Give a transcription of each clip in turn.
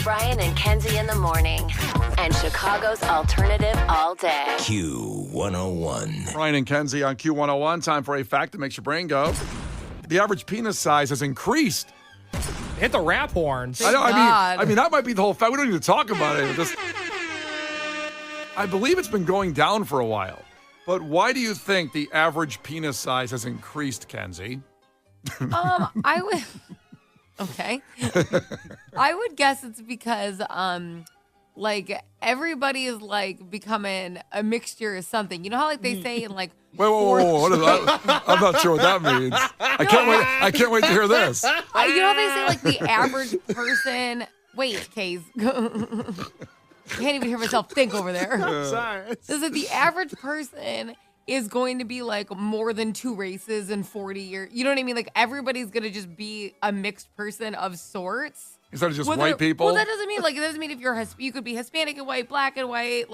Brian and Kenzie in the morning. And Chicago's alternative all day. Q101. Brian and Kenzie on Q101. Time for a fact that makes your brain go. The average penis size has increased. Hit the rap horns. I mean, that might be the whole fact. We don't need to talk about it. I believe it's been going down for a while. But why do you think the average penis size has increased, Kenzie? I would. Okay. I would guess it's because, everybody is becoming a mixture of something. You know how they say in Wait, what is that? I'm not sure what that means. I can't wait to hear this. You know how they say the average person. Wait, Case. Can't even hear myself think over there. Sorry. So the average person is going to be more than 2 races in 40 years. You know what I mean? Everybody's going to just be a mixed person of sorts. Instead of just white people? Well, that doesn't mean, it doesn't mean if you could be Hispanic and white, black and white,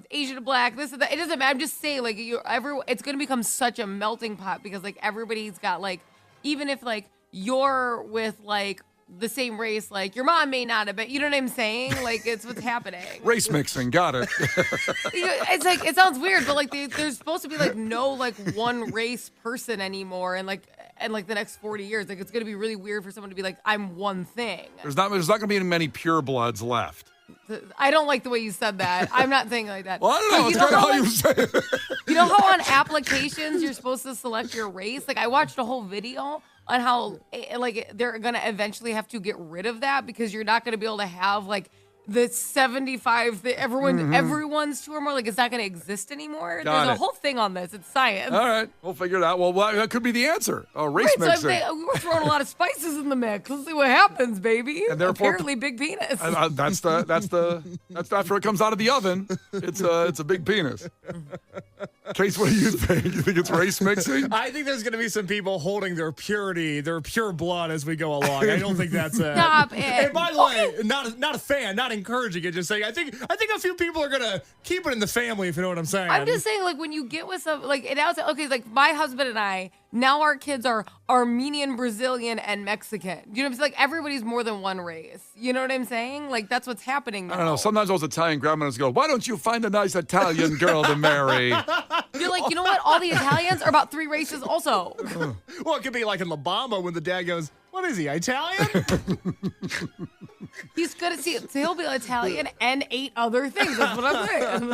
Asian and black, this and that. It doesn't matter. I'm just saying, it's going to become such a melting pot because, everybody's got, even if, you're with, the same race, your mom may not have been, you know what I'm saying? It's what's happening. Race mixing, got it. It's it sounds weird, but there's supposed to be no one race person anymore, and the next 40 years, it's gonna be really weird for someone to be I'm one thing. There's not gonna be many pure bloods left. I don't like the way you said that. I'm not saying it like that. Well, I don't know. It's kind of how you say it. You know how on applications you're supposed to select your race? I watched a whole video on how they're gonna eventually have to get rid of that because you're not gonna be able to have the 75 everyone's 2 or more. It's not gonna exist anymore. There's a whole thing on this. It's science. All right, we'll figure it out. Well, that could be the answer. Race mixing. So we're throwing a lot of spices in the mix. Let's see what happens, baby. And therefore, apparently, big penis. That's after it comes out of the oven. It's a big penis. Case, what do you think? You think it's race mixing? I think there's going to be some people holding their purity, their pure blood as we go along. I don't think that's it. Stop it. And by the way, not a fan, not encouraging it. Just saying, I think a few people are going to keep it in the family, if you know what I'm saying. I'm just saying, when you get with some, my husband and I, now our kids are Armenian, Brazilian, and Mexican. You know what I'm saying? Everybody's more than one race. You know what I'm saying? That's what's happening now. I don't know. Sometimes those Italian grandmothers go, why don't you find a nice Italian girl to marry? You're you know what? All the Italians are about 3 races also. Well, it could be like in La Bamba when the dad goes, what is he, Italian? He's good at so he'll be Italian and 8 other things. That's what I'm saying.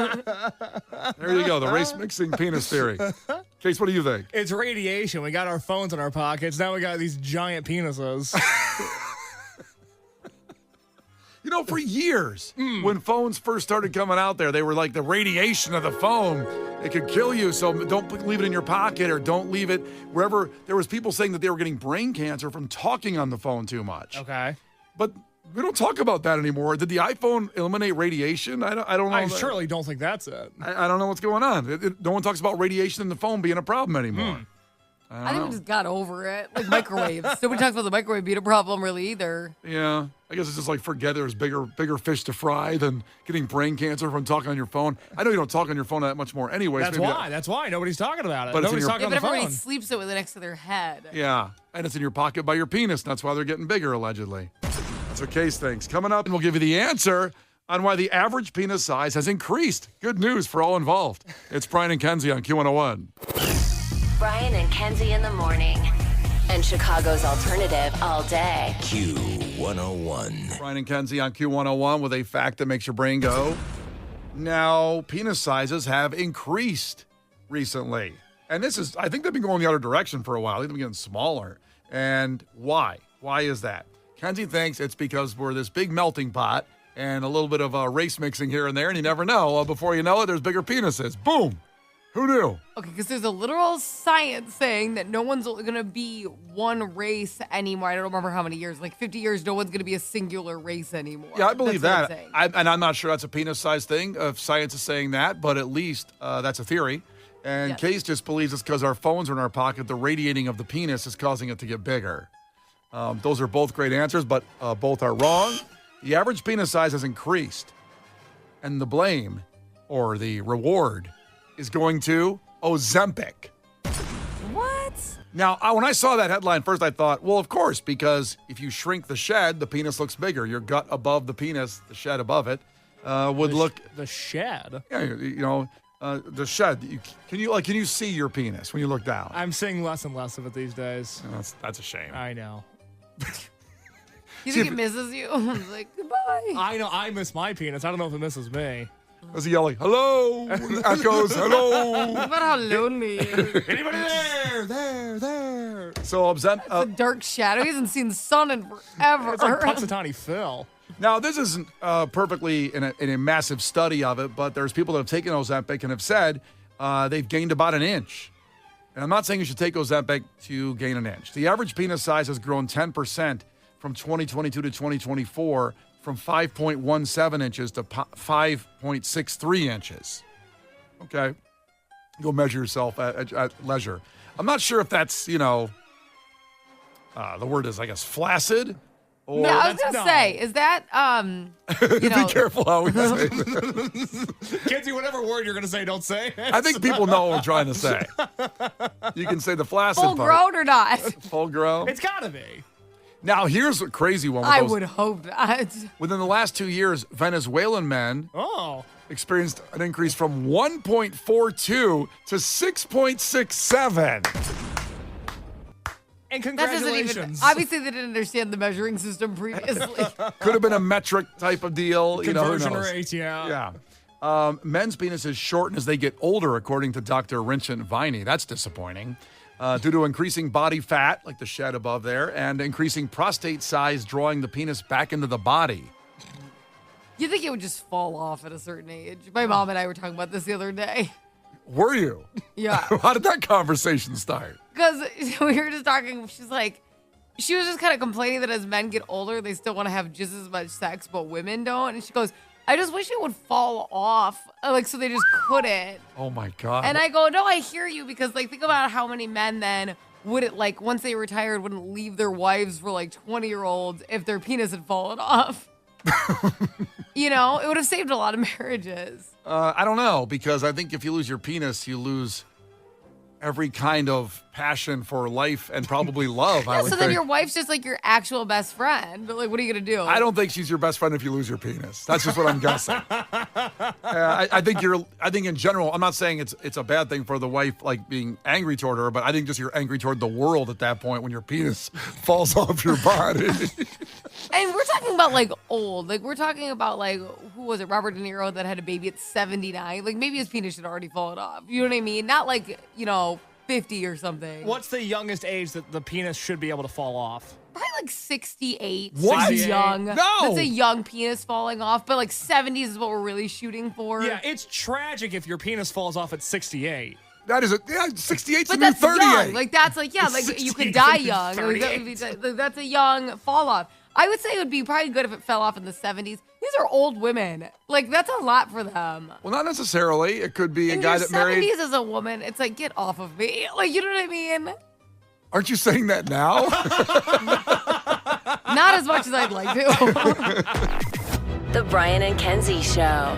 There you go. The race mixing penis theory. Case, what do you think? It's radiation. We got our phones in our pockets. Now we got these giant penises. You know, for years, when phones first started coming out there, they were the radiation of the phone. It could kill you, so don't leave it in your pocket or don't leave it wherever. There was people saying that they were getting brain cancer from talking on the phone too much. Okay. But we don't talk about that anymore. Did the iPhone eliminate radiation? I don't know. I surely don't think that's it. I don't know what's going on. No one talks about radiation in the phone being a problem anymore. I think we just got over it. Microwaves. Nobody talks about the microwave being a problem really either. Yeah. I guess it's just forget there's bigger fish to fry than getting brain cancer from talking on your phone. I know you don't talk on your phone that much more anyway. That's why. Nobody's talking about it. But nobody's talking on the phone. Everybody sleeps with it next to their head. Yeah. And it's in your pocket by your penis. That's why they're getting bigger, allegedly. That's what Case thinks. Coming up, and we'll give you the answer on why the average penis size has increased. Good news for all involved. It's Brian and Kenzie on Q101. Brian and Kenzie in the morning. And Chicago's alternative all day. Q101. Brian and Kenzie on Q101 with a fact that makes your brain go. Now, penis sizes have increased recently. And I think they've been going the other direction for a while. They've been getting smaller. And why? Why is that? Kenzie thinks it's because we're this big melting pot and a little bit of race mixing here and there, and you never know. Before you know it, there's bigger penises. Boom. Who knew? Okay, because there's a literal science saying that no one's going to be one race anymore. I don't remember how many years. 50 years, no one's going to be a singular race anymore. Yeah, I believe that's that. I'm not sure that's a penis size thing, if science is saying that, but at least that's a theory. And yes. Case just believes it's because our phones are in our pocket. The radiating of the penis is causing it to get bigger. Those are both great answers, but both are wrong. The average penis size has increased. And the blame, or the reward, is going to Ozempic. What? Now, when I saw that headline first, I thought, well, of course, because if you shrink the shed, the penis looks bigger. Your gut above the penis, the shed above it, would look. The shed. Yeah, the shed. Can you see your penis when you look down? I'm seeing less and less of it these days. That's a shame. I know. You think it misses you? It's like, goodbye. I know. I miss my penis. I don't know if it misses me. Was he yelling, hello? Echoes, hello. What about how lonely he is? Anybody there? There. So, A dark shadow. He hasn't seen the sun in forever. It's like Punxsutawney Phil. now, this isn't perfectly in a massive study of it, but there's people that have taken Ozempic and have said they've gained about an inch. And I'm not saying you should take Ozempic to gain an inch. The average penis size has grown 10% from 2022 to 2024, from 5.17 inches to 5.63 inches. Okay. Go measure yourself at leisure. I'm not sure if that's, the word is, I guess, flaccid. Or Yeah, I was going to say, is that, Be careful how we say that. Kenzie, whatever word you're going to say, don't say it. I think people know what I'm trying to say. You can say the flaccid full part. grown or not? Full grown. It's got to be. Now, here's a crazy one. With I those. would hope not. Within the last 2 years, Venezuelan men experienced an increase from 1.42 to 6.67. And That doesn't congratulations. even. Obviously, they didn't understand the measuring system previously. Could have been a metric type of deal. Who Conversion knows? rate, yeah. Yeah. Men's penises shorten as they get older, according to Dr. Vincent Viney. That's disappointing. Due to increasing body fat, like the shed above there, and increasing prostate size, drawing the penis back into the body. You think it would just fall off at a certain age? My mom and I were talking about this the other day. Were you? Yeah. How did that conversation start? Because we were just talking, she was just kind of complaining that as men get older, they still want to have just as much sex, but women don't. And she goes, I just wish it would fall off, so they just couldn't. Oh, my God. And I go, no, I hear you, because, think about how many men then wouldn't, once they retired, wouldn't leave their wives for, 20-year-olds if their penis had fallen off. It would have saved a lot of marriages. I don't know, because I think if you lose your penis, you lose every kind of passion for life and probably love. I would So then think. your wife's just your actual best friend. But what are you gonna do? I don't think she's your best friend if you lose your penis. That's just what I'm guessing. I think in general, I'm not saying it's a bad thing for the wife being angry toward her, but I think just you're angry toward the world at that point when your penis falls off your body. And we're talking about old. We're talking about who was it? Robert De Niro that had a baby at 79. Maybe his penis had already fallen off. You know what I mean? Not 50 or something. What's the youngest age that the penis should be able to fall off? Probably 68. What? That's young. No. That's a young penis falling off. But 70s is what we're really shooting for. Yeah, it's tragic if your penis falls off at 68. That is 68's But the new that's 38. young. That's you could die young. That's a young fall off. I would say it would be probably good if it fell off in the 70s. These are old women. That's a lot for them. Well, not necessarily. It could be a In guy your that married. 70s as a woman, it's get off of me. You know what I mean? Aren't you saying that now? Not as much as I'd like to. The Brian and Kenzie Show.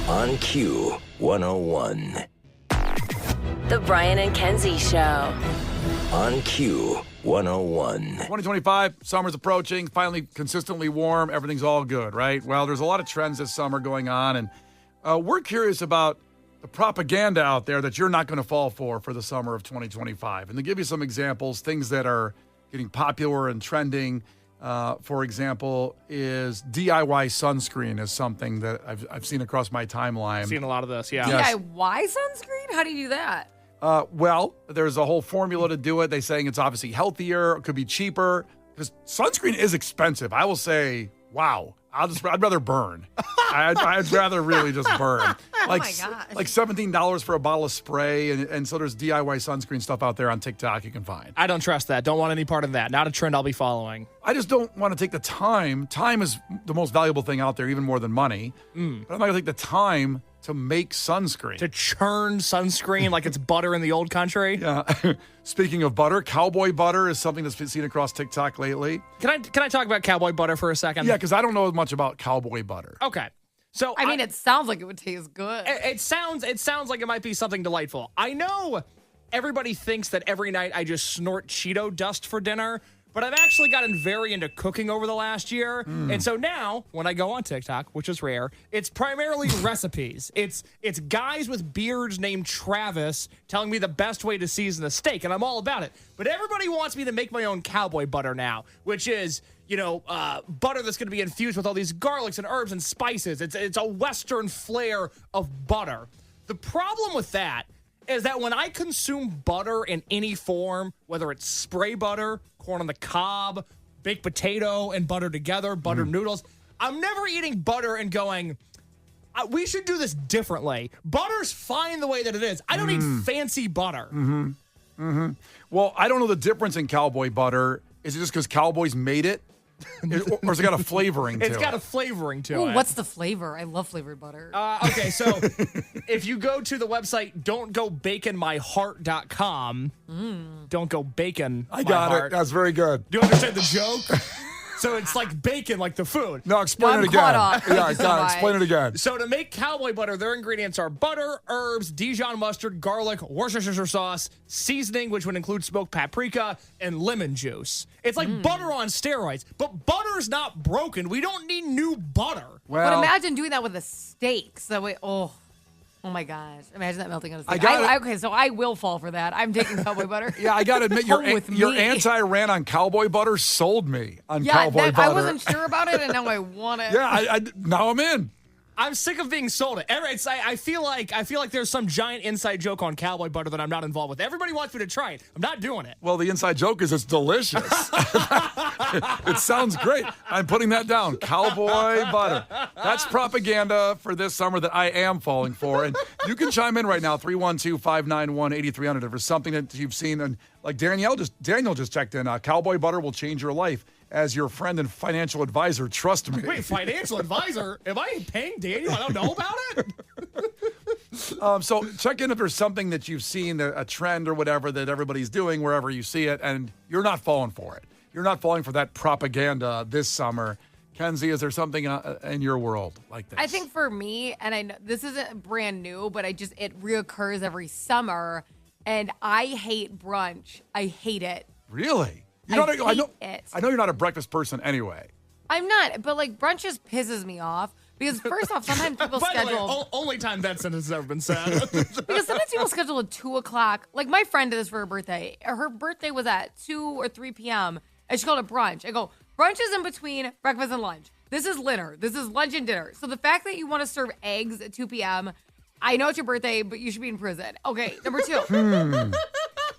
On Q 101. The Brian and Kenzie Show. On Q 101. 2025, summer's approaching, finally consistently warm, everything's all good, right? Well, there's a lot of trends this summer going on, and we're curious about the propaganda out there that you're not going to fall for the summer of 2025. And to give you some examples, things that are getting popular and trending, for example, is DIY sunscreen is something that I've seen across my timeline. I've seen a lot of this, yeah. Yes. DIY sunscreen? How do you do that? Well, there's a whole formula to do it. They're saying it's obviously healthier, it could be cheaper, because sunscreen is expensive. I will say, wow, I'd rather burn. I'd rather really just burn. my gosh. Like $17 for a bottle of spray, and so there's DIY sunscreen stuff out there on TikTok you can find. I don't trust that. Don't want any part of that. Not a trend I'll be following. I just don't want to take the time. Time is the most valuable thing out there, even more than money. But I'm not going to take the time to make sunscreen. To churn sunscreen like it's butter in the old country. Yeah. Speaking of butter, cowboy butter is something that's been seen across TikTok lately. Can I talk about cowboy butter for a second? Yeah, because I don't know much about cowboy butter. Okay. So It sounds like it would taste good. It sounds like it might be something delightful. I know everybody thinks that every night I just snort Cheeto dust for dinner. But I've actually gotten very into cooking over the last year. And so now, when I go on TikTok, which is rare, it's primarily recipes. It's guys with beards named Travis telling me the best way to season a steak, and I'm all about it. But everybody wants me to make my own cowboy butter now, which is, butter that's going to be infused with all these garlics and herbs and spices. It's a Western flair of butter. The problem with that is that when I consume butter in any form, whether it's spray butter, corn on the cob, baked potato and butter together, butter noodles, I'm never eating butter and going, we should do this differently. Butter's fine the way that it is. I don't need fancy butter. Well, I don't know the difference in cowboy butter. Is it just because cowboys made it? Or has it got a flavoring to it? It's got a flavoring to Ooh, it. what's the flavor? I love flavored butter. Okay, so if you go to the website don'tgobaconmyheart.com, don't go bacon. I got it. That's very good. Do you understand the joke? So it's like bacon, like the food. No, explain I'm it again. caught up. Yeah, I got it. Explain it again. So to make cowboy butter, their ingredients are butter, herbs, Dijon mustard, garlic, Worcestershire sauce, seasoning, which would include smoked paprika, and lemon juice. It's like butter on steroids, but butter's not broken. We don't need new butter. Well, But imagine doing that with a steak. So oh my gosh. Imagine that melting on a steak. I got it. Okay, so I will fall for that. I'm taking cowboy butter. yeah, I got to admit, Home with your me. anti-rant on cowboy butter sold me on Yeah, cowboy butter. I wasn't sure about it, and now I want it. Yeah, now I'm in. I'm sick of being sold it. I feel like there's some giant inside joke on cowboy butter that I'm not involved with. Everybody wants me to try it. I'm not doing it. Well, the inside joke is it's delicious. It sounds great. I'm putting that down. Cowboy butter. That's propaganda for this summer that I am falling for. And you can chime in right now, 312-591-8300, if there's something that you've seen. And like Daniel just checked in, cowboy butter will change your life. As your friend and financial advisor, trust me. Wait, financial advisor? Am I paying Daniel? I don't know about it? So check in if there's something that you've seen, a trend or whatever that everybody's doing wherever you see it, and you're not falling for it. You're not falling for that propaganda this summer. Kenzie, is there something in your world like this? I think for me, and I know this isn't brand new, but it reoccurs every summer, and I hate brunch. I hate it. Really? I know you're not a breakfast person anyway. I'm not, but like brunch just pisses me off because first off, sometimes people By schedule. the way, only time that sentence has ever been said. Because sometimes people schedule at 2:00. Like my friend did this for her birthday. Her birthday was at 2 or 3 p.m. and she called it brunch. I go, brunch is in between breakfast and lunch. This is dinner. This is lunch and dinner. So the fact that you want to serve eggs at 2 p.m., I know it's your birthday, but you should be in prison. Okay, number 2.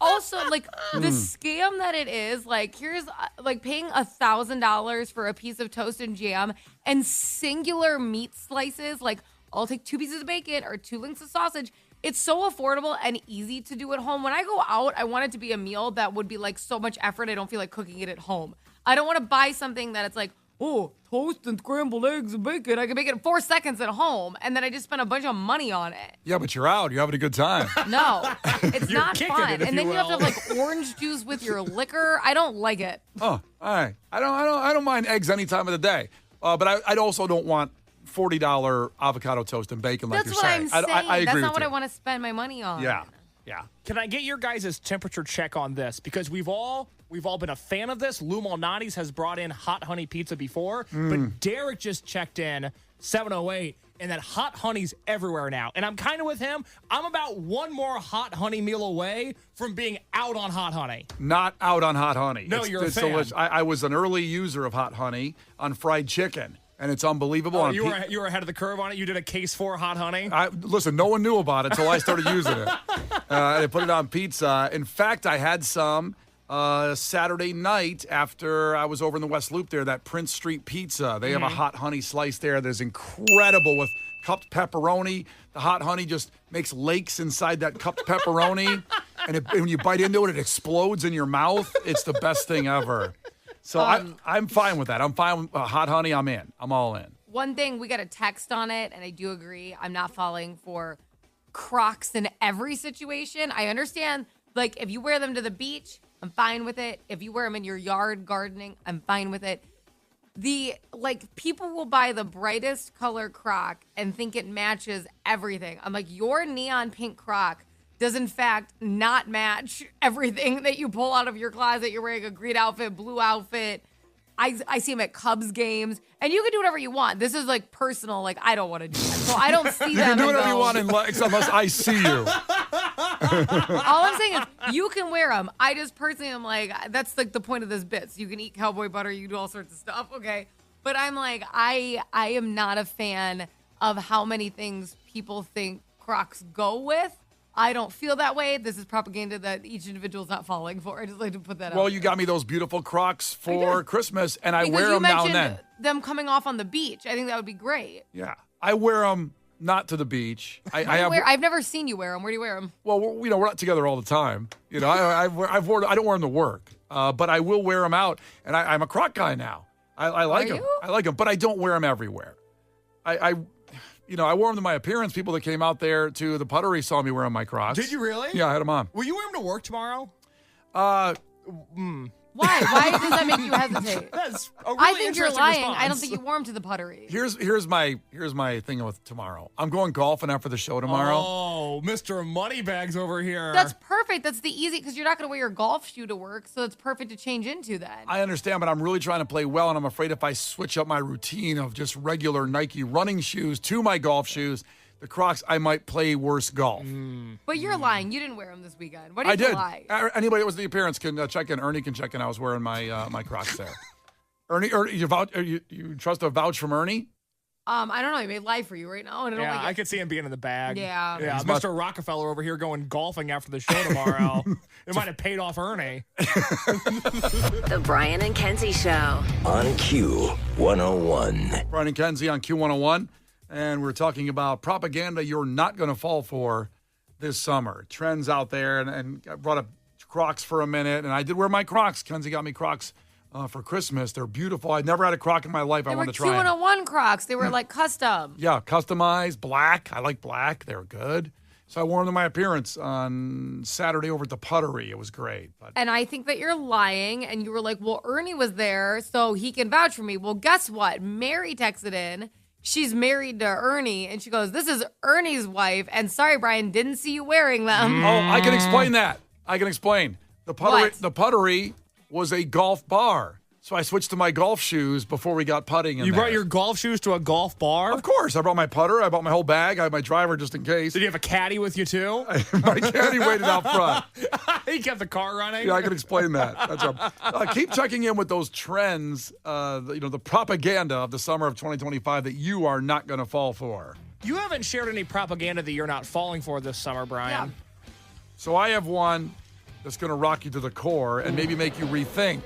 Also, like the scam that it is, like here's like paying $1,000 for a piece of toast and jam and singular meat slices. Like I'll take 2 pieces of bacon or 2 links of sausage. It's so affordable and easy to do at home. When I go out, I want it to be a meal that would be like so much effort. I don't feel like cooking it at home. I don't want to buy something that it's like, oh, toast and scrambled eggs and bacon. I can make it in 4 seconds at home. And then I just spent a bunch of money on it. Yeah, but you're out. You're having a good time. No, it's You're not kicking fun. it, if And then you you have to have will. like orange juice with your liquor. I don't like it. Oh, all right. I don't mind eggs any time of the day. But I also don't want $40 avocado toast and bacon like That's you're what saying. I'm saying. I agree That's with not what you. I want to spend my money on. Yeah. Can I get your guys' temperature check on this? Because we've all been a fan of this. Lou Malnati's has brought in hot honey pizza before, but Derek just checked in 708, and that hot honey's everywhere now. And I'm kind of with him. I'm about one more hot honey meal away from being out on hot honey. Not out on hot honey. No, you're a fan. delicious. I was an early user of hot honey on fried chicken, and it's unbelievable. Oh, you were ahead of the curve on it? You did a case for hot honey? Listen, no one knew about it until I started using it. I put it on pizza. In fact, I had some Saturday night after I was over in the West Loop there, that Prince Street Pizza. They have a hot honey slice there that's incredible with cupped pepperoni. The hot honey just makes lakes inside that cupped pepperoni. And when you bite into it, it explodes in your mouth. It's the best thing ever. So I'm fine with that. I'm fine with hot honey. I'm in. I'm all in. One thing, we got a text on it, and I do agree. I'm not falling for Crocs in every situation. I understand, like, if you wear them to the beach, I'm fine with it. If you wear them in your yard gardening, I'm fine with it. People will buy the brightest color Croc and think it matches everything. I'm like, your neon pink Croc does in fact not match everything that you pull out of your closet. You're wearing a green outfit, blue outfit. I see them at Cubs games, and you can do whatever you want. This is like personal. Like, I don't want to do that. So I don't see You them. can do whatever you want unless I see you. All I'm saying is you can wear them. I just personally am like, that's like the point of this bit. So you can eat cowboy butter, you can do all sorts of stuff, okay? But I'm like, I am not a fan of how many things people think Crocs go with. I don't feel that way. This is propaganda that each individual is not falling for. I just like to put that out. Well, you got me those beautiful Crocs for Christmas, and I because wear you them now and mentioned then. them coming off on the beach. I think that would be great. Yeah, I wear them not to the beach. I've never seen you wear them. Where do you wear them? Well, we're not together all the time. You know, I don't wear them to work, but I will wear them out, and I'm a Croc guy now. I like them. I like them, but I don't wear them everywhere. I wore them to my appearance. People that came out there to the Puttery saw me wearing my Crocs. Did you really? Yeah, I had them on. Will you wear them to work tomorrow? Why? Why does that make you hesitate? That's a really I think you're interesting lying. response. I don't think you wore them to the Puttery. Here's my thing with tomorrow. I'm going golfing after the show tomorrow. Oh, Mr. Moneybags over here. That's perfect. That's the easy, because you're not going to wear your golf shoe to work, so it's perfect to change into then. I understand, but I'm really trying to play well, and I'm afraid if I switch up my routine of just regular Nike running shoes to my golf shoes, the Crocs, I might play worse golf. But you're lying. You didn't wear them this weekend. Why do you I did. lie? Anybody that was at the appearance can check in. Ernie can check in. I was wearing my Crocs there. Ernie, you trust a vouch from Ernie? I don't know. He may lie for you right now. And I don't Yeah, like I it. could see him being in the bag. Yeah. Yeah, He's Mr. Rockefeller over here going golfing after the show tomorrow. It might have paid off Ernie. The Brian and Kenzie Show. On Q 101. Brian and Kenzie on Q101. And we're talking about propaganda you're not going to fall for this summer. Trends out there. And I brought up Crocs for a minute. And I did wear my Crocs. Kenzie got me Crocs for Christmas. They're beautiful. I'd never had a Croc in my life. I They were wanted to try them. Q101 Crocs. They were like custom. Yeah, customized, black. I like black. They were good. So I wore them to my appearance on Saturday over at the Puttery. It was great. But And I think that you're lying. And you were like, well, Ernie was there, so he can vouch for me. Well, guess what? Mary texted in. She's married to Ernie, and she goes, this is Ernie's wife, and sorry, Brian, didn't see you wearing them. Oh, I can explain that. I can explain. The Puttery was a golf bar. So I switched to my golf shoes before we got putting in You there. brought your golf shoes to a golf bar? Of course. I brought my putter. I brought my whole bag. I had my driver just in case. Did you have a caddy with you too? My caddy waited out front. He kept the car running? Yeah, I can explain that. That's keep checking in with those trends, the propaganda of the summer of 2025 that you are not going to fall for. You haven't shared any propaganda that you're not falling for this summer, Brian. Yeah. So I have one that's going to rock you to the core and maybe make you rethink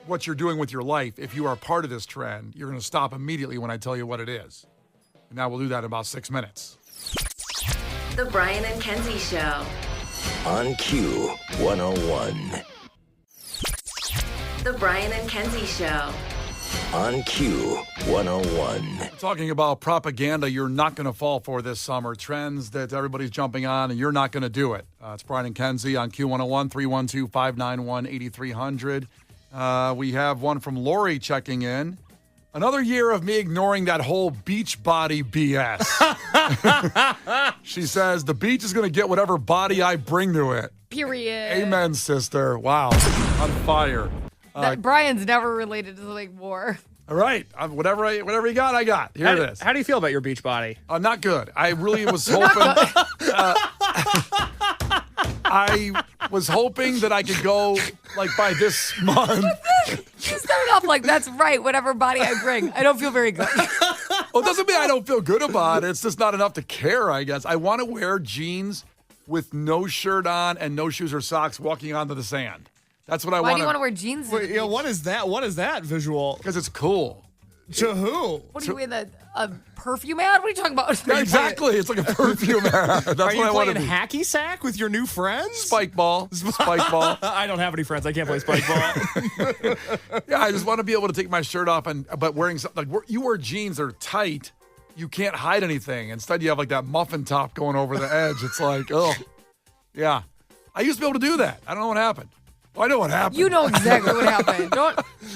what you're doing with your life. If you are part of this trend, you're going to stop immediately when I tell you what it is. And now we'll do that in about 6 minutes. The Brian and Kenzie Show. On Q 101. The Brian and Kenzie Show. On Q 101. We're talking about propaganda you're not going to fall for this summer, trends that everybody's jumping on, and you're not going to do it. It's Brian and Kenzie on Q101, 312-591-8300. We have one from Lori checking in. Another year of me ignoring that whole beach body BS. She says, the beach is going to get whatever body I bring to it. Period. Amen, sister. Wow. On fire. Brian's never related to like war. All right. Whatever you got, I got. Here it is. How do you feel about your beach body? Not good. I really was hoping. I was hoping that I could go like by this month. You started off like, that's right, whatever body I bring. I don't feel very good. Well, it doesn't mean I don't feel good about it. It's just not enough to care, I guess. I want to wear jeans with no shirt on and no shoes or socks walking onto the sand. That's what I want. Why do you want to wear jeans? to the Wait, what beach? is that? What is that visual? Because it's cool. To who? What are you wearing, a perfume ad? What are you talking about? Yeah, exactly. It's like a perfume ad. That's Are what you I want to playing be. hacky sack with your new friends? Spike ball. Spike ball. I don't have any friends. I can't play spike ball. Yeah, I just want to be able to take my shirt off but wearing something like you wear jeans that are tight. You can't hide anything. Instead, you have like that muffin top going over the edge. It's like, oh, yeah. I used to be able to do that. I don't know what happened. I know what happened. You know exactly what happened.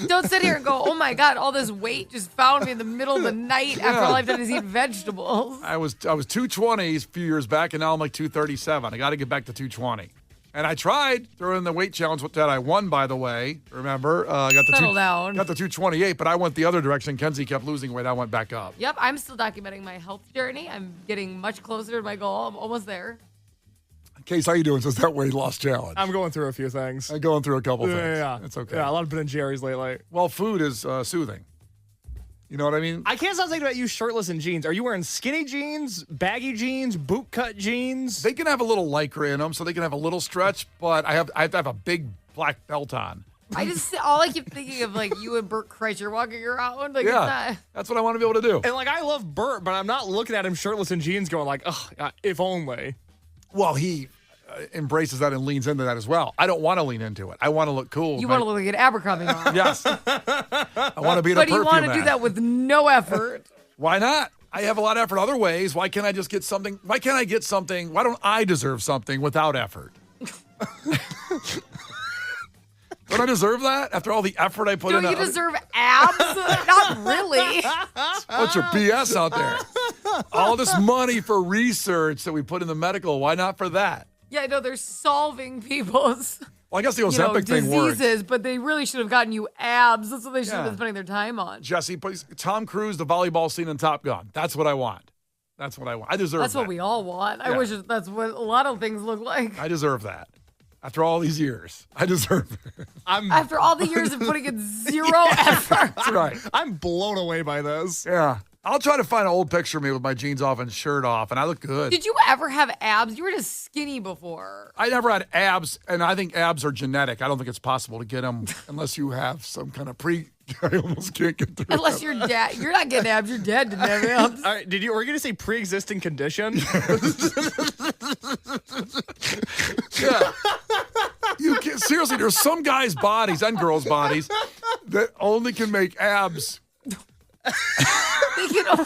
Don't sit here and go, oh my God, all this weight just found me in the middle of the night after all I've done is eat vegetables. I was 220 a few years back, and now I'm like 237. I got to get back to 220. And I tried during the weight challenge that I won, by the way. Remember? Settle down. Got the 228, but I went the other direction. Kenzie kept losing weight. I went back up. Yep, I'm still documenting my health journey. I'm getting much closer to my goal. I'm almost there. Case, how you doing? Since that weight loss challenge? I'm going through a few things. I'm going through a couple things. Yeah. It's okay. Yeah, a lot of Ben and Jerry's lately. Well, food is soothing. You know what I mean? I can't stop thinking about you shirtless in jeans. Are you wearing skinny jeans, baggy jeans, boot cut jeans? They can have a little lycra in them, so they can have a little stretch, but I have to have a big black belt on. All I keep thinking of, like, you and Bert Kreischer walking around. Like, Yeah, it's that's what I want to be able to do. And, like, I love Bert, but I'm not looking at him shirtless in jeans going like, ugh, if only. Well, he embraces that and leans into that as well. I don't want to lean into it. I want to look cool. you want to look like an Abercrombie mom. Yes. I want to be in a But perfume you want to do ad. that with no effort. Why not? I have a lot of effort other ways. Why can't I just get something? Why can't I get something? Why don't I deserve something without effort? Don't I deserve that after all the effort I put in? Do you deserve abs? Not really. Bunch of BS out there. All this money for research that we put in the medical. Why not for that? Yeah, I know they're solving people's Well, I guess the Ozempic thing works. diseases, but they really should have gotten you abs. That's what they should have Yeah. been spending their time on. Jesse, please. Tom Cruise, the volleyball scene in Top Gun. That's what I want. That's what I want. I deserve That's that. what we all want. I Yeah. wish that's what a lot of things look like. I deserve that. After all these years, I deserve it. After all the years of putting in zero effort. That's right. I'm blown away by this. Yeah. I'll try to find an old picture of me with my jeans off and shirt off, and I look good. Did you ever have abs? You were just skinny before. I never had abs, and I think abs are genetic. I don't think it's possible to get them unless you have some kind of I almost can't get through Unless that. you're dad. You're not getting abs. Your dad didn't have abs. All right, were you going to say pre-existing condition? Yeah. You can't, seriously, there's some guys' bodies and girls' bodies that only can make abs. What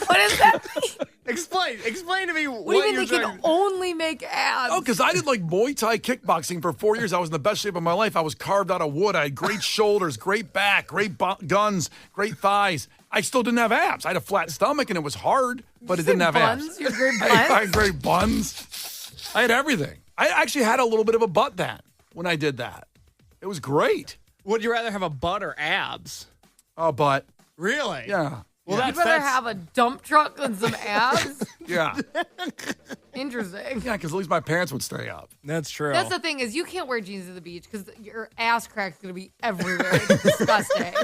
does that mean? Explain to me What do you mean you're they trying can only make abs? Oh, because I did like Muay Thai kickboxing for 4 years. I was in the best shape of my life. I was carved out of wood. I had great shoulders, great back, great guns, great thighs. I still didn't have abs. I had a flat stomach and it was hard, but it didn't have buns? abs. You had great I buns? had great buns. I had everything. I actually had a little bit of a butt then when I did that. It was great. Would you rather have a butt or abs? Oh, butt. Really? Yeah. Well, You'd rather have a dump truck than some abs? Yeah. Interesting. Yeah, because at least my pants would stay up. That's true. That's the thing is you can't wear jeans to the beach because your ass crack's going to be everywhere. It's disgusting.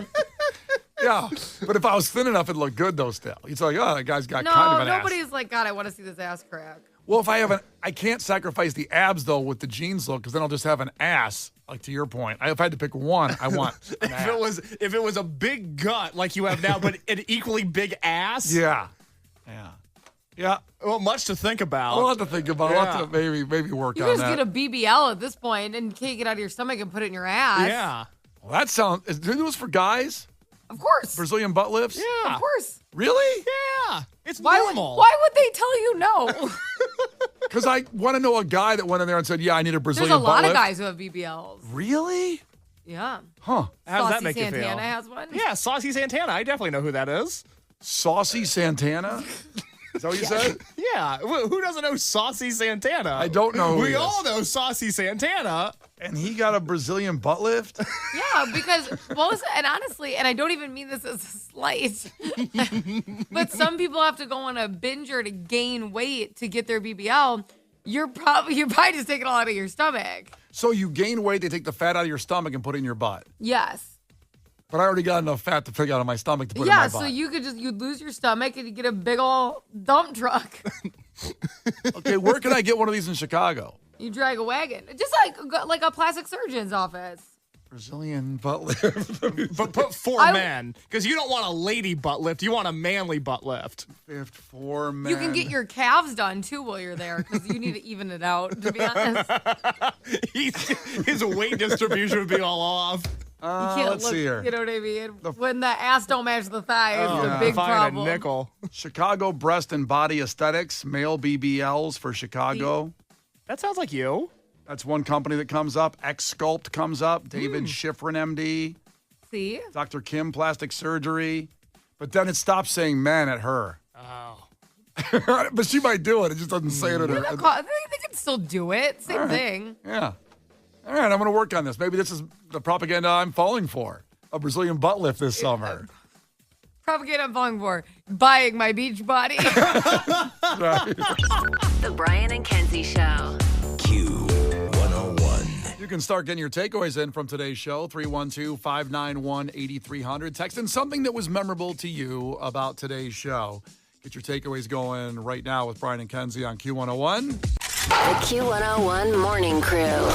Yeah. But if I was thin enough, it'd look good, though, still. It's like, oh, that guy's got No, kind of an ass. nobody's like, God, I want to see this ass crack. Well, if I can't sacrifice the abs, though, with the jeans look, because then I'll just have an ass, like to your point. If I had to pick one, I want an ass. If it was a big gut like you have now, but an equally big ass. Yeah. Yeah. Yeah. Well, much to think about. I'll have to think about it. I'll have to maybe work You on just that. get a BBL at this point and take it out of your stomach and put it in your ass. Yeah. Well, that sounds... Do you do this for guys? Of course. Brazilian butt lifts? Yeah. Of course. Really? Yeah. It's Why normal. would they tell you no? Because I want to know a guy that went in there and said, yeah, I need a Brazilian There's a butt lot of lift. guys who have BBLs. Really? Yeah. Huh. How does that Saucy make Santana you feel? has one. Yeah, Saucy Santana. I definitely know who that is. Saucy Santana? Is that what you said? Yeah. Who doesn't know Saucy Santana? I don't know who We he is. all know Saucy Santana. And he got a Brazilian butt lift? Yeah, because and honestly, and I don't even mean this as a slight, but some people have to go on a binger to gain weight to get their BBL. You're probably just taking it all out of your stomach. So you gain weight, they take the fat out of your stomach and put it in your butt. Yes. But I already got enough fat to take out of my stomach to put in my Yeah, butt. so you'd lose your stomach and you get a big old dump truck. Okay, where can I get one of these in Chicago? You drag a wagon, just like a plastic surgeon's office. Brazilian butt lift. But put for men. Because you don't want a lady butt lift. You want a manly butt lift. Lift for men. You can get your calves done too while you're there because you need to even it out. To be honest, His weight distribution would be all off. you can't let's see here. You know what I mean? When the ass don't match the thigh, it's a big Find problem. a nickel. Chicago Breast and Body Aesthetics, male BBLs for Chicago. That sounds like you. That's one company that comes up. X-Sculpt comes up. David Schifrin, MD. See? Dr. Kim, plastic surgery. But then it stops saying men at her. Oh. But she might do it. It just doesn't say it at her. They can still do it. Same thing. Yeah. All right, I'm going to work on this. Maybe this is the propaganda I'm falling for. A Brazilian butt lift this summer. Propaganda I'm falling for. Buying my beach body. The Brian and Kenzie Show. Q101. You can start getting your takeaways in from today's show, 312-591-8300. Text in something that was memorable to you about today's show. Get your takeaways going right now with Brian and Kenzie on Q101. The Q101 Morning Crew.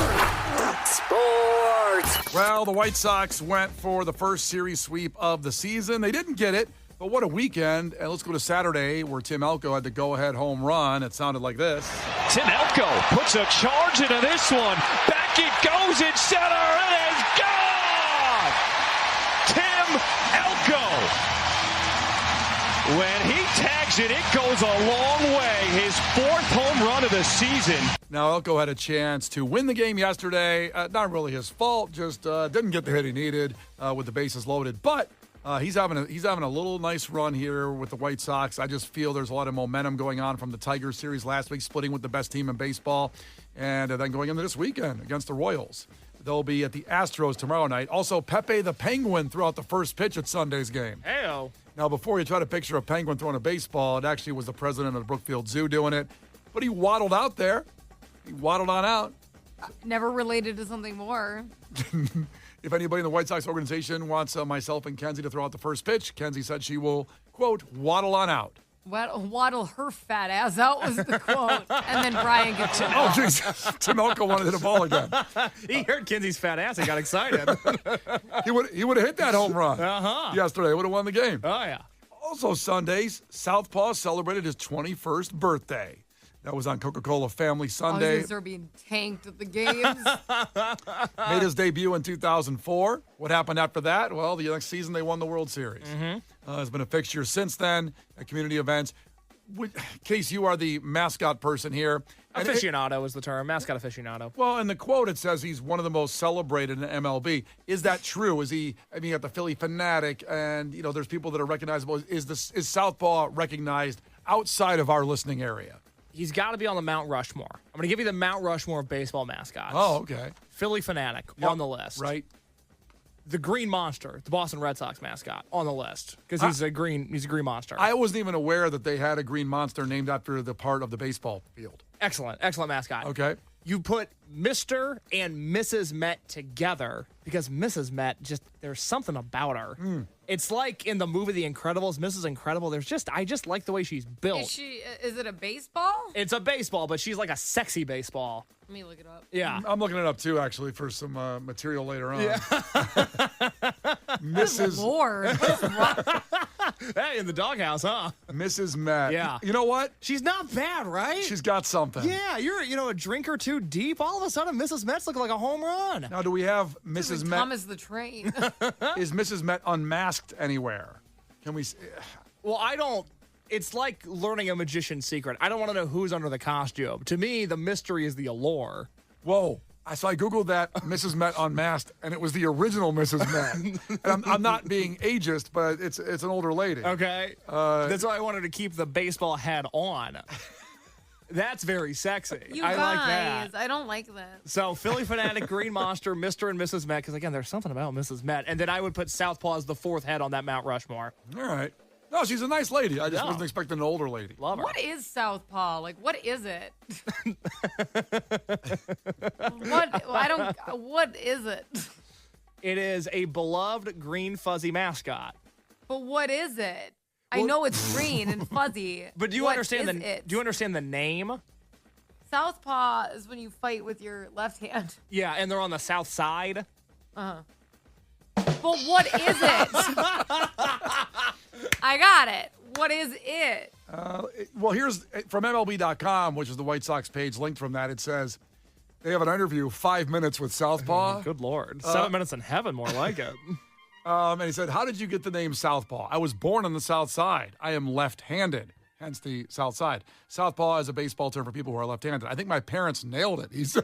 Sports. Well, the White Sox went for the first series sweep of the season. They didn't get it, but what a weekend. And let's go to Saturday where Tim Elko had the go-ahead home run. It sounded like this. Tim Elko puts a charge into this one. Back it goes in center. It is gone! Tim Elko. When he tags it, it goes a long way. His fourth home run of the season. Now, Elko had a chance to win the game yesterday. Not really his fault, just didn't get the hit he needed with the bases loaded. But he's having a little nice run here with the White Sox. I just feel there's a lot of momentum going on from the Tigers series last week, splitting with the best team in baseball, and then going into this weekend against the Royals. They'll be at the Astros tomorrow night. Also, Pepe the Penguin threw out the first pitch at Sunday's game. Heyo. Now, before you try to picture a penguin throwing a baseball, it actually was the president of the Brookfield Zoo doing it. But he waddled out there. He waddled on out. Never related to something more. If anybody in the White Sox organization wants myself and Kenzie to throw out the first pitch, Kenzie said she will, quote, waddle on out. Waddle her fat ass out was the quote. And then Brian gets it. Oh, jeez. Tim Elko wanted to hit a ball again. He heard Kenzie's fat ass and got excited. He would have hit that home run yesterday. Would have won the game. Oh, yeah. Also Sundays, Southpaw celebrated his 21st birthday. That was on Coca-Cola Family Sunday. He's being tanked at the games. Made his debut in 2004. What happened after that? Well, the next season they won the World Series. Has been a fixture since then at community events. Case, you are the mascot person here. And Aficionado is the term. Mascot aficionado. well, in the quote, it says he's one of the most celebrated in MLB. Is that true? Is he, you got the Philly Fanatic, and, there's people that are recognizable. Is Southpaw recognized outside of our listening area? He's got to be on the Mount Rushmore. I'm going to give you the Mount Rushmore of baseball mascots. Oh, okay. Philly Fanatic on the list. Right. The Green Monster, the Boston Red Sox mascot, on the list because he's a green monster. I wasn't even aware that they had a green monster named after the part of the baseball field. Excellent mascot. Okay. You put Mr. and Mrs. Met together because Mrs. Met, there's something about her. It's like in the movie The Incredibles, Mrs. Incredible. I just like the way she's built. Is it a baseball? It's a baseball, but she's like a sexy baseball. Let me look it up. Yeah. I'm looking it up, too, actually, for some material later on. Yeah. Mrs. Lord. What is wrong? Hey, in the doghouse, huh? Mrs. Matt. Yeah. You know what? She's not bad, right? She's got something. Yeah, you're a drink or two deep. All of a sudden, Mrs. Met's looking like a home run. Now, do we have Mrs. Met? Thomas the Train. Is Mrs. Met unmasked anywhere? Can we? Well, I don't. It's like learning a magician's secret. I don't want to know who's under the costume. To me, the mystery is the allure. Whoa. So I Googled that, Mrs. Met unmasked, and it was the original Mrs. Met. And I'm not being ageist, but it's an older lady. Okay. That's why I wanted to keep the baseball head on. That's very sexy. I like that. I don't like that. So Philly Fanatic, Green Monster, Mr. and Mrs. Met, because again, there's something about Mrs. Met. And then I would put Southpaw as the fourth head on that Mount Rushmore. All right. No, she's a nice lady. I just wasn't expecting an older lady. Love her. What is Southpaw? Like, what is it? What is it? It is a beloved green fuzzy mascot. But what is it? I know it's green and fuzzy. But do you understand the name? Southpaw is when you fight with your left hand. Yeah, and they're on the south side. But what is it? I got it. What is it? Well, here's from MLB.com, which is the White Sox page linked from that. It says they have an interview, 5 minutes with Southpaw. Good Lord. 7 minutes in heaven, more like it. And he said, how did you get the name Southpaw? I was born on the south side. I am left-handed. hence the South Side. Southpaw is a baseball term for people who are left-handed. I think my parents nailed it, he says.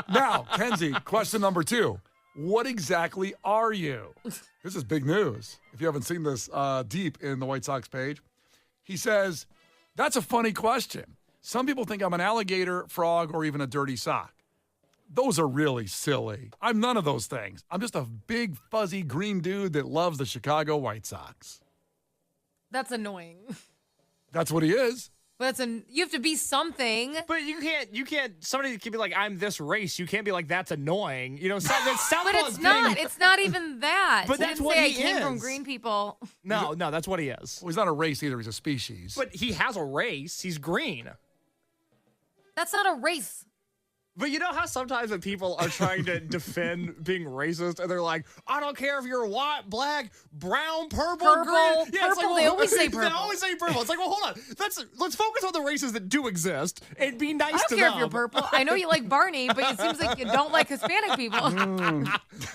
Now, Kenzie, question number 2. What exactly are you? This is big news. If you haven't seen this deep in the White Sox page. He says, that's a funny question. Some people think I'm an alligator, frog, or even a dirty sock. Those are really silly. I'm none of those things. I'm just a big, fuzzy green dude that loves the Chicago White Sox. That's annoying. That's what he is. But you have to be something. But you can't, somebody can be like, I'm this race. You can't be like, that's annoying. You know, that's But it's not. It's not even that. But He that's didn't what say he I came from is. green people. No, that's what he is. Well, he's not a race either. He's a species. But he has a race. He's green. That's not a race. But you know how sometimes when people are trying to defend being racist and they're like, I don't care if you're white, black, brown, purple, Purple. green. Yeah, Purple, they always say They purple. always say purple. It's like, well, hold on. Let's focus on the races that do exist and be nice I to don't care them. if you're purple. I know you like Barney, but it seems like you don't like Hispanic people.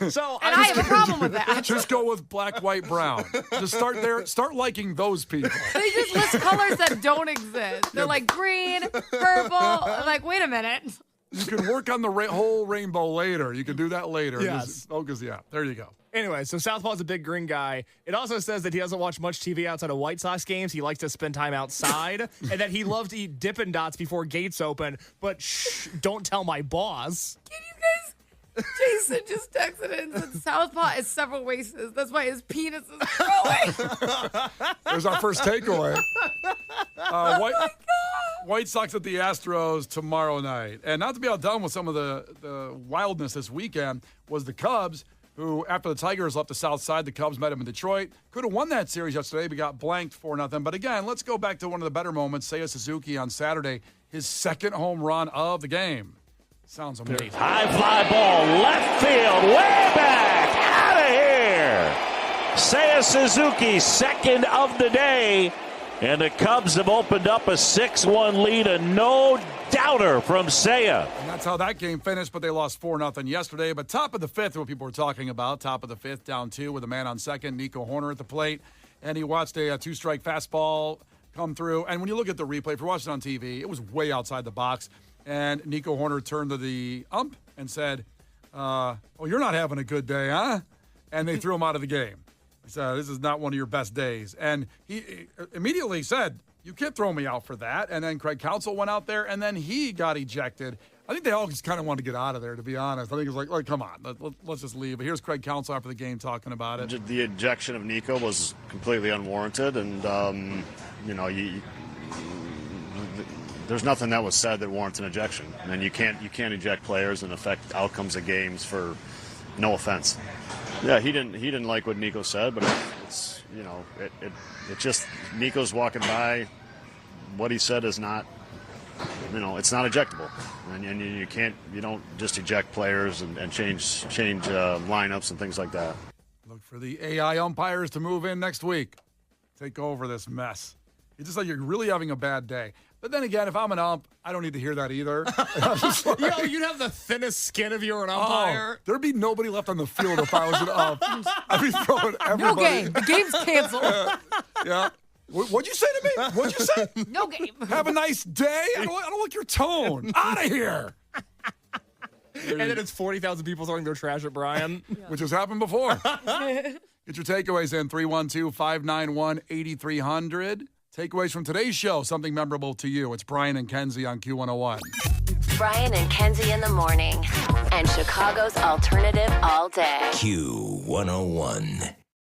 So And I have a problem with that. Just go with black, white, brown. Just start there. Start liking those people. They just list colors that don't exist. They're like green, purple. I'm like, wait a minute. You can work on the whole rainbow later. You can do that later. Yes. Just focus, yeah. There you go. Anyway, so Southpaw's a big green guy. It also says that he doesn't watch much TV outside of White Sox games. He likes to spend time outside, and that he loves to eat Dippin' Dots before gates open. But shh, don't tell my boss. Can you guys? Jason just texted in and said Southpaw is several races. That's why his penis is growing. There's our first takeaway. White Sox at the Astros tomorrow night. And not to be outdone with some of the wildness this weekend was the Cubs, who, after the Tigers left the South Side, the Cubs met them in Detroit. Could have won that series yesterday, but got blanked 4-0. But again, let's go back to one of the better moments. Seiya Suzuki on Saturday, his second home run of the game. Sounds amazing. High fly ball, left field, way back, out of here. Seiya Suzuki, second of the day. And the Cubs have opened up a 6-1 lead, a no-doubter from Seiya. And that's how that game finished, but they lost 4-0 yesterday. But top of the fifth, what people were talking about, top of the fifth, down 2 with a man on second, Nico Horner at the plate. And he watched a 2-strike fastball come through. And when you look at the replay, if you're watching it on TV, it was way outside the box. And Nico Horner turned to the ump and said, oh, you're not having a good day, huh? And they threw him out of the game. He said, this is not one of your best days. And he immediately said, you can't throw me out for that. And then Craig Counsell went out there, and then he got ejected. I think they all just kind of wanted to get out of there, to be honest. I think it was like come on, let's just leave. But here's Craig Counsell after the game talking about it. The ejection of Nico was completely unwarranted, and, there's nothing that was said that warrants an ejection. And you can't eject players and affect outcomes of games for no offense. Yeah, he didn't like what Nico said, but it's it just Nico's walking by. What he said is not, it's not ejectable, and you don't just eject players and change lineups and things like that. Look for the AI umpires to move in next week, take over this mess. It's just like you're really having a bad day. But then again, if I'm an ump, I don't need to hear that either. Yo, you'd have the thinnest skin if you were an umpire. There'd be nobody left on the field if I was an ump. I'd be throwing everybody. No game. The game's canceled. Yeah. What'd you say to me? What'd you say? No game. Have a nice day? I don't like your tone. Out of here. And then it's 40,000 people throwing their trash at Brian. Which has happened before. Get your takeaways in 312-591-8300. Takeaways from today's show, something memorable to you. It's Brian and Kenzie on Q101. Brian and Kenzie in the morning. And Chicago's alternative all day. Q101.